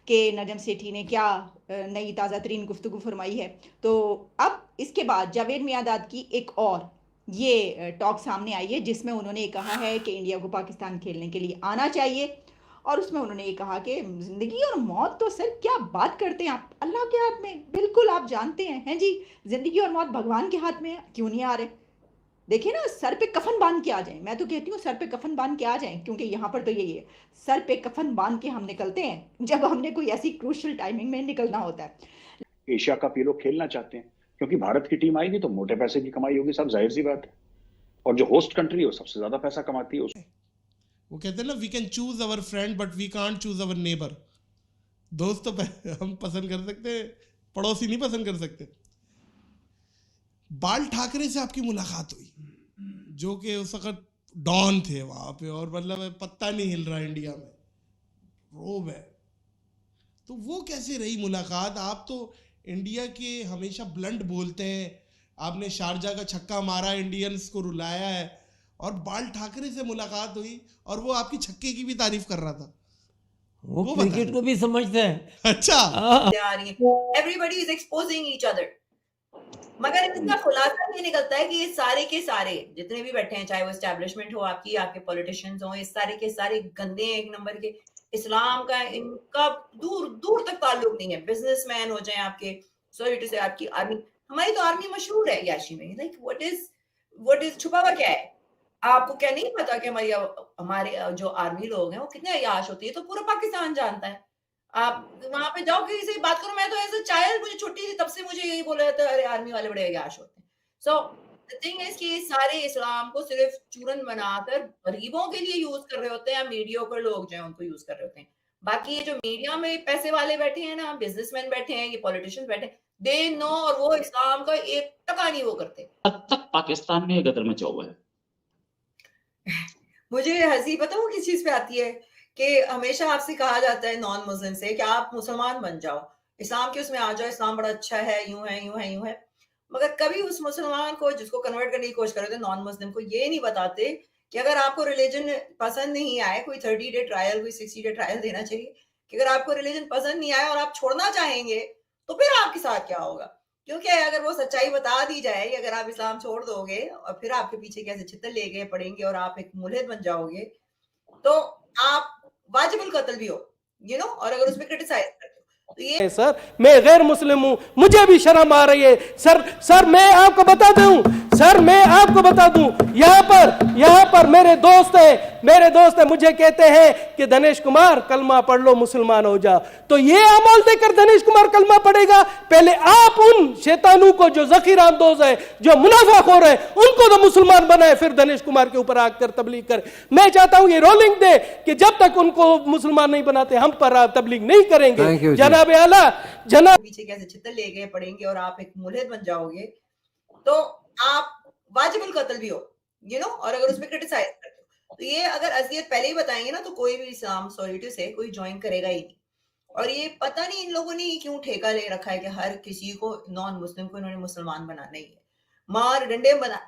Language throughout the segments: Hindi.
कि नजम सेठी ने क्या नई ताज़ा तरीन गुफ्तगू फरमाई है। तो अब इसके बाद जावेद मियांदाद की एक और ये टॉक सामने आई है जिसमें उन्होंने कहा है कि इंडिया को पाकिस्तान खेलने के लिए आना चाहिए। और उसमें उन्होंने ये कहा कि ज़िंदगी और मौत तो सर क्या बात करते हैं आप, अल्लाह के हाथ में, बिल्कुल आप जानते हैं जी, ज़िंदगी और मौत भगवान के हाथ में है, क्यों नहीं आ रहे? देखिए ना, सर पे कफन बांध के आ जाएं, मैं तो कहती हूँ सर पे कफन बांध के आ जाएं, क्योंकि यहाँ पर तो यही है, सर पे कफन बांध के हम निकलते हैं जब हमने कोई ऐसी क्रूशल टाइमिंग में निकलना होता है। एशिया कप ये लोग खेलना चाहते हैं, क्योंकि भारत की टीम आएगी तो मोटे पैसे की कमाई होगी, सब जाहिर सी बात है। और जो होस्ट कंट्री है वो सबसे ज्यादा पैसा कमाती है। वो कहते हैं ना, we can choose our friend but we can't choose our neighbour. दोस्त तो हम पसंद कर सकते हैं, पड़ोसी नहीं पसंद कर सकते। बाल ठाकरे से आपकी मुलाकात हुई, जो कि उस वक्त डॉन थे वहां पे, और मतलब पत्ता नहीं हिल रहा इंडिया में, रोब है। तो वो कैसे रही मुलाकात? आप तो इंडिया के हमेशा ब्लंट बोलते हैं, आपने शारजा का छक्का मारा, इंडियंस को रुलाया है, और बाल ठाकरे से मुलाकात हुई और वो आपकी छक्के की भी तारीफ कर रहा था। वो क्रिकेट को भी समझते हैं। अच्छा, everybody is exposing each other, मगर इसका खुलासा ये निकलता है कि ये सारे के सारे जितने भी बैठे हैं, चाहे वो एस्टैब्लिशमेंट हो आपकी, आपके पॉलिटिशियंस हो, इस सारे के सारे गंदे हैं एक नंबर के। इस्लाम का इनका दूर दूर तक ताल्लुक नहीं है। बिजनेसमैन हो जाए आपके, सॉरी से आपकी आर्मी, हमारी तो आर्मी मशहूर है याशी में। लाइक व्हाट इज छुपा हुआ क्या है? आपको क्या नहीं पता कि हमारे जो आर्मी लोग हैं वो कितने अयाश होती है? तो पूरा पाकिस्तान जानता है। आप वहां पे जाओ, किसी से बात करो। मैं तो एज अ चाइल्ड, मुझे छोटी थी तब से मुझे यही बोला जाता है, अरे आर्मी वाले बड़े अयाश होते हैं। सो द थिंग इज कि सारे इस्लाम को सिर्फ चूरन बनाकर गरीबों के लिए यूज कर रहे होते हैं, या मीडियोकर लोग जो है उनको यूज कर रहे होते हैं। बाकी ये जो मीडिया में पैसे वाले बैठे हैं ना, बिजनेसमैन बैठे हैं, ये पॉलिटिशियंस बैठे हैं, दे नो, और वो इस्लाम का 1% नहीं वो करते। अब तक पाकिस्तान में गदर मचा हुआ है। मुझे हंसी पता वो किस चीज पे आती है कि हमेशा आपसे कहा जाता है नॉन मुस्लिम से कि आप मुसलमान बन जाओ, इस्लाम के उसमें आ जाओ, इस्लाम बड़ा अच्छा है, यूं है यूं है यूं है। मगर कभी उस मुसलमान को जिसको कन्वर्ट करने की कोशिश कर रहे थे, नॉन मुस्लिम को, ये नहीं बताते कि अगर आपको रिलीजन पसंद नहीं आए, कोई 30 डे ट्रायल, कोई 60 डे ट्रायल देना चाहिए कि अगर आपको रिलीजन पसंद नहीं आया और आप छोड़ना चाहेंगे तो फिर आपके साथ क्या होगा। क्योंकि अगर वो सच्चाई बता दी जाए कि अगर आप इस्लाम छोड़ दोगे और फिर आपके पीछे कैसे छितर लेके पड़ेंगे और आप एक मुल्हिद बन जाओगे, तो आप वाजिबुल कत्ल भी हो, और अगर उसमें क्रिटिसाइज करते हो तो ये। सर मैं गैर मुस्लिम हूं, मुझे भी शर्म आ रही है सर मैं आपको बता दूं, यहाँ पर मेरे दोस्त है, मुझे कहते हैं कि दिनेश कुमार कलमा पढ़ लो, मुसलमान हो जा। तो ये अमल देकर दिनेश कुमार कलमा पढ़ेगा? पहले आप उन शैतानों को जो ज़खीरा अंदोज है, जो मुनाफाखोर है, उनको तो मुसलमान बनाए, फिर दिनेश कुमार के ऊपर आकर तबलीग कर। मैं चाहता हूं ये रोलिंग दे कि जब तक उनको मुसलमान नहीं बनाते हम पर तबलीग नहीं करेंगे। जनाब आला, पीछे कैसे छितर ले गए पड़ेंगे और आप एक मुल्हिद बन जाओगे, तो आप वाजिबुल कत्ल भी हो, और अगर उसमें क्रिटिसाइज करते हो तो ये अगर अज़ियत पहले ही बताएंगे ना, तो कोई भी इस्लाम सॉलिट्यूड से कोई ज्वाइन करेगा ही नहीं। और ये पता नहीं इन लोगों ने क्यों ठेका ले रखा है कि हर किसी को, नॉन मुस्लिम को इन्होंने मुसलमान बनाना ही है, मार डंडे बना।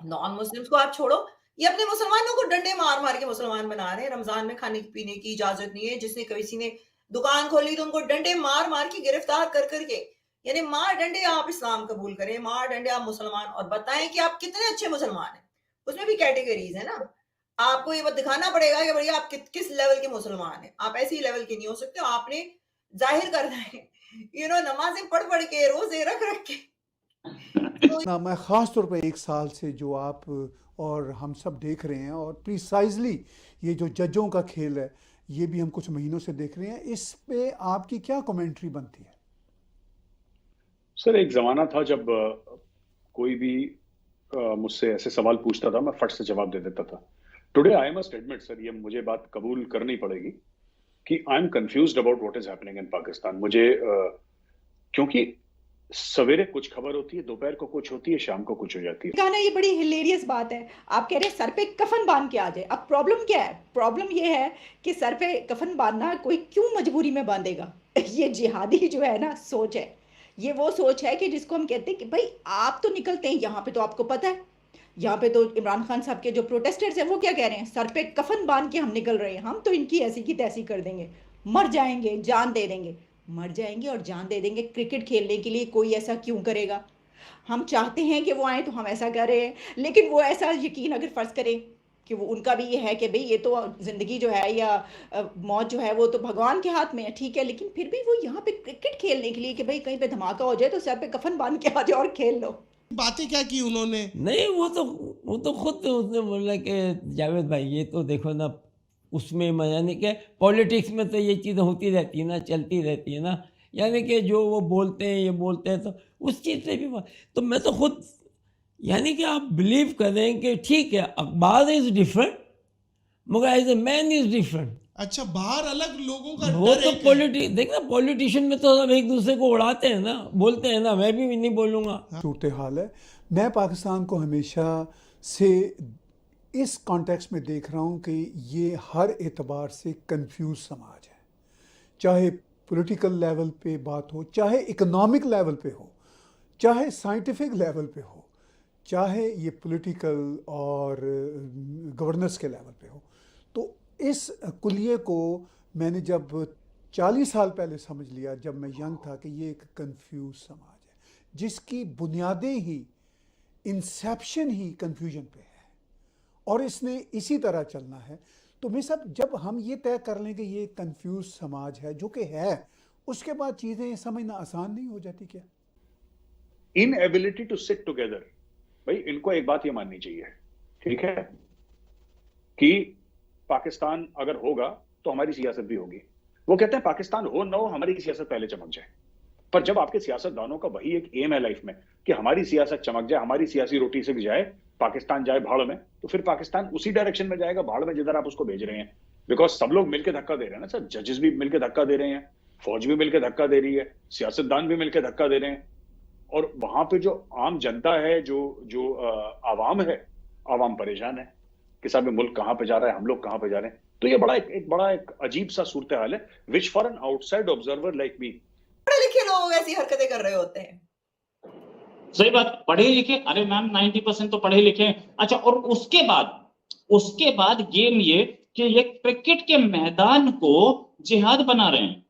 नॉन मुस्लिम्स को आप छोड़ो, ये अपने मुसलमानों को डंडे मार मार के मुसलमान बना रहे हैं। रमजान में खाने पीने की इजाजत नहीं है, जिसने किसी ने दुकान खोली तो उनको डंडे मार मार के गिरफ्तार कर करके, यानी मार डंडे आप इस्लाम कबूल करें, मार डंडे आप मुसलमान, और बताएं कि आप कितने अच्छे मुसलमान हैं। उसमें भी कैटेगरीज है ना, आपको ये दिखाना पड़ेगा कि भैया आप किस लेवल के मुसलमान हैं। आप ऐसी लेवल के नहीं हो सकते, आपने जाहिर करना है, नमाजें पढ़ पढ़ के, रोजे रख रख के। ना मैं ख़ास तौर पे 1 साल से जो आप और हम सब देख रहे हैं, और प्रिसाइजली ये जो जजों का खेल है, ये भी हम कुछ महीनों से देख रहे हैं, इस पे आपकी क्या कमेंट्री बनती है? सर, एक ज़माना था जब कोई भी मुझसे ऐसे सवाल पूछता था, मैं फट से जवाब दे देता था। Today I must admit sir, ये मुझे बात कबूल करनी पड़ेगी कि I am confused about what is happening in Pakistan. मुझे क्योंकि सवेरे कुछ खबर होती है, दोपहर को कुछ होती है, शाम को कुछ हो जाती है। गाना, ये बड़ी हिलेरियस बात है। आप कह रहे हैं सर पे कफन बांध के आ जाए। अब प्रॉब्लम क्या है? प्रॉब्लम ये है कि सर पे कफन बांधना कोई क्यों मजबूरी में बांधेगा? ये जिहादी जो है ना सोच है, ये वो सोच है कि जिसको हम कहते हैं कि भाई आप तो निकलते हैं यहाँ पे, तो आपको पता है यहाँ पे तो इमरान खान साहब के जो प्रोटेस्टर्स हैं वो क्या कह रहे हैं, सर पे कफन बांध के हम निकल रहे हैं, हम तो इनकी ऐसी की तैसी कर देंगे। मर जाएंगे, जान दे देंगे। मर जाएंगे और जान दे देंगे क्रिकेट खेलने के लिए, कोई ऐसा क्यों करेगा? हम चाहते हैं कि वो आए तो हम ऐसा कर रहे हैं, लेकिन वो ऐसा यकीन अगर फ़र्ज़ करें कि वो उनका भी ये है कि भई ये तो ज़िंदगी जो है या मौत जो है वो तो भगवान के हाथ में है, ठीक है, लेकिन फिर भी वो यहाँ पे क्रिकेट खेलने के लिए कि भई कहीं पे धमाका हो जाए तो सर पे कफ़न बाँध के आ जाओ और खेल लो। बातें क्या की उन्होंने? नहीं, वो तो खुद उसने बोला कि जावेद भाई ये तो देखो ना, उसमें यानी कि पॉलिटिक्स में तो ये चीज़ें होती रहती है ना, चलती रहती है ना, यानी कि जो वो बोलते हैं ये बोलते हैं तो उस चीज़ से भी तो मैं तो खुद यानी कि आप बिलीव करें कि ठीक है अखबार इज़ डिफरेंट मगर as a man is different. अच्छा, बाहर अलग लोगों का वो डर तो एक है। देख ना पॉलिटिशियन में तो सब एक दूसरे को उड़ाते हैं ना, बोलते हैं ना, मैं भी नहीं बोलूँगा। सूरत हाल है। मैं पाकिस्तान को हमेशा से इस कॉन्टेक्स्ट में देख रहा हूँ कि ये हर एतबार से कंफ्यूज समाज है, चाहे पॉलिटिकल लेवल पे बात हो, चाहे इकोनॉमिक लेवल पे हो, चाहे साइंटिफिक लेवल पे हो, चाहे ये पॉलिटिकल और गवर्नेंस के लेवल पे हो। तो इस कुलिये को मैंने जब 40 साल पहले समझ लिया, जब मैं यंग था, कि ये एक कंफ्यूज समाज है जिसकी बुनियादें ही, इंसेप्शन ही कंफ्यूजन पे है और इसने इसी तरह चलना है। तो मैं सब जब हम ये तय कर लें कि ये कंफ्यूज समाज है, जो कि है, उसके बाद चीज़ें समझना आसान नहीं हो जाती क्या? Inability to sit together. भाई इनको एक बात ये माननी चाहिए, ठीक है, कि पाकिस्तान अगर होगा तो हमारी सियासत भी होगी। वो कहते हैं पाकिस्तान हो ना हो हमारी सियासत पहले चमक जाए। पर जब आपके सियासतदानों का वही एक एम है लाइफ में कि हमारी सियासत चमक जाए, हमारी सियासी रोटी से भी जाए, पाकिस्तान जाए भाड़ में, तो फिर पाकिस्तान उसी डायरेक्शन में जाएगा भाड़ में जिधर आप उसको भेज रहे हैं। बिकॉज सब लोग मिलकर धक्का दे रहे हैं ना सर, जजेस भी मिलकर धक्का दे रहे हैं, फौज भी मिलकर धक्का दे रही है, सियासतदान भी मिलकर धक्का दे रहे हैं, और वहां पे जो आम जनता है, जो आवाम है, आवाम परेशान है कि साहब मुल्क कहां पे जा रहा है, हम लोग कहां पे जा रहे हैं। तो ये बड़ा एक अजीब सा सूरत हाल है, which for an outside observer like me, पढ़े लिखे लोग ऐसी हरकतें कर रहे होते हैं। सही बात, पढ़े लिखे, अरे मैम 90% तो पढ़े लिखे हैं। अच्छा, और उसके बाद गेम ये कि ये क्रिकेट के मैदान को जिहाद बना रहे हैं,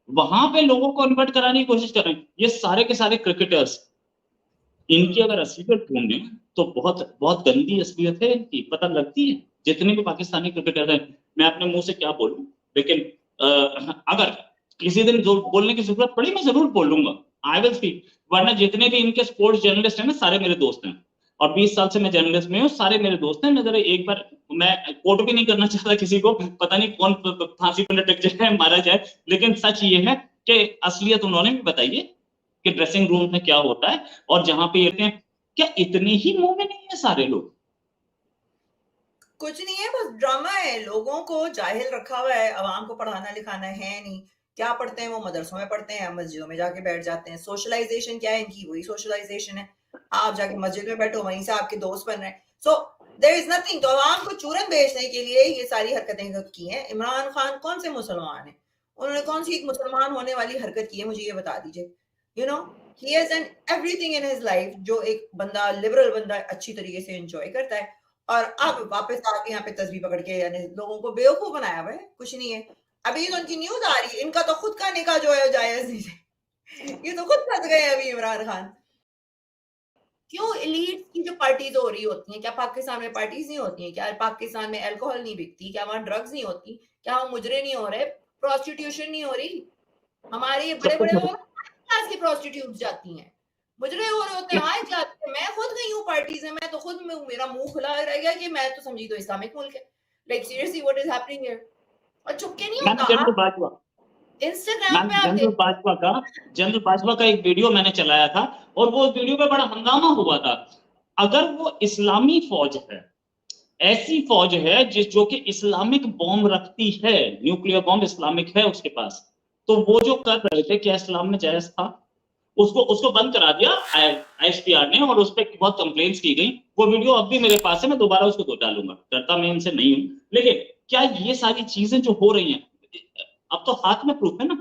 वहां पे लोगों को कन्वर्ट कराने की कोशिश कर रहे हैं। ये सारे के सारे क्रिकेटर्स, इनकी अगर असलियत ढूंढे तो बहुत बहुत गंदी असलियत है इनकी, पता लगती है। जितने भी पाकिस्तानी क्रिकेटर हैं, मैं अपने मुंह से क्या बोलूं, लेकिन अगर किसी दिन जो बोलने की जरूरत पड़ी मैं जरूर बोलूंगा, आई विल स्पीक। वरना जितने भी इनके स्पोर्ट्स जर्नलिस्ट हैं ना, सारे मेरे दोस्त हैं, और 20 साल से मैं जर्नलिस्ट में हूँ, सारे मेरे दोस्त हैं। मैं जरा एक बार, मैं कोट भी नहीं करना चाहता किसी को, पता नहीं कौन फांसी पर लटक जाए, मारा जाए, लेकिन सच ये है कि असलियत उन्होंने भी बताई है कि ड्रेसिंग रूम में क्या होता है, और जहां पे ये क्या इतने ही मुंह में नहीं है सारे लोग। कुछ नहीं है, बस ड्रामा है, लोगों को जाहिल रखा हुआ है, आवाम को पढ़ाना लिखाना है नहीं। क्या पढ़ते हैं वो? मदरसों में पढ़ते हैं, मस्जिदों में जाके बैठ जाते हैं। सोशलाइजेशन क्या है इनकी? वही सोशलाइजेशन है, आप जाके मस्जिद में बैठो, वहीं से आपके दोस्त बन रहे हैं। So there is nothing. तो आवाम को चूरन बेचने के लिए ये सारी हरकतें की हैं। इमरान खान कौन से मुसलमान है? उन्होंने कौन सी एक मुसलमान होने वाली हरकत की है? मुझे ये बता दीजिए। You know, he has done everything in his life जो एक बंदा, लिबरल बंदा, अच्छी तरीके से एंजॉय करता है, और अब वापस आके यहाँ पे तस्बीह पकड़ के यानी लोगों को बेवकूफ बनाया हुआ है। कुछ नहीं है। अभी तो उनकी न्यूज आ रही है, इनका तो खुद का निकाह जो है जायज नहीं है। ये तो खुद फंस गए अभी इमरान खान। क्यों एलीट की जो पार्टीज हो रही होती हैं, क्या पाकिस्तान में पार्टीज नहीं होती हैं? क्या पाकिस्तान में अल्कोहल नहीं बिकती? क्या वहां ड्रग्स नहीं होती? क्या वहां मुजरे नहीं हो रहे? प्रोस्टिट्यूशन नहीं हो रही? हमारे ये बड़े बड़े क्लास की प्रोस्टिट्यूट जाती हैं, मुजरे हो रहे होते हैं, आज जाते हैं। मैं खुद गई हूँ पार्टीज में, मैं तो खुद में मेरा मुंह खुला रह गया कि मैं तो समझी तो इस्लामिक मुल्क है। Like seriously what is happening here? और चुपके नहीं होता। इंस्टाग्राम पे आप जनरल बाजवा का एक वीडियो मैंने चलाया था, और वो वीडियो पे बड़ा हंगामा हुआ था। अगर वो इस्लामी फौज है, ऐसी फौज है जो कि इस्लामिक बॉम्ब रखती है, न्यूक्लियर बॉम्ब इस्लामिक है उसके पास, तो वो जो कर रहे थे क्या इस्लाम में जायज था? उसको बंद करा दिया ISPR ने, और उस पर बहुत कंप्लेंट्स की गई। वो वीडियो अब भी मेरे पास है, मैं दोबारा उसको तो डालूंगा, डरता मैं इनसे नहीं हूं। लेकिन क्या ये सारी चीजें जो हो रही हैं, अब तो हाथ में प्रूफ है ना,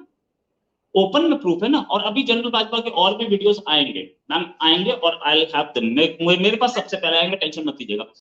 ओपन में प्रूफ है ना। और अभी जनरल बाजवा के और भी वीडियोस आएंगे मैम, आएंगे, और आई हैव देम, मेरे पास सबसे पहले आएंगे, टेंशन मत लीजिएगा।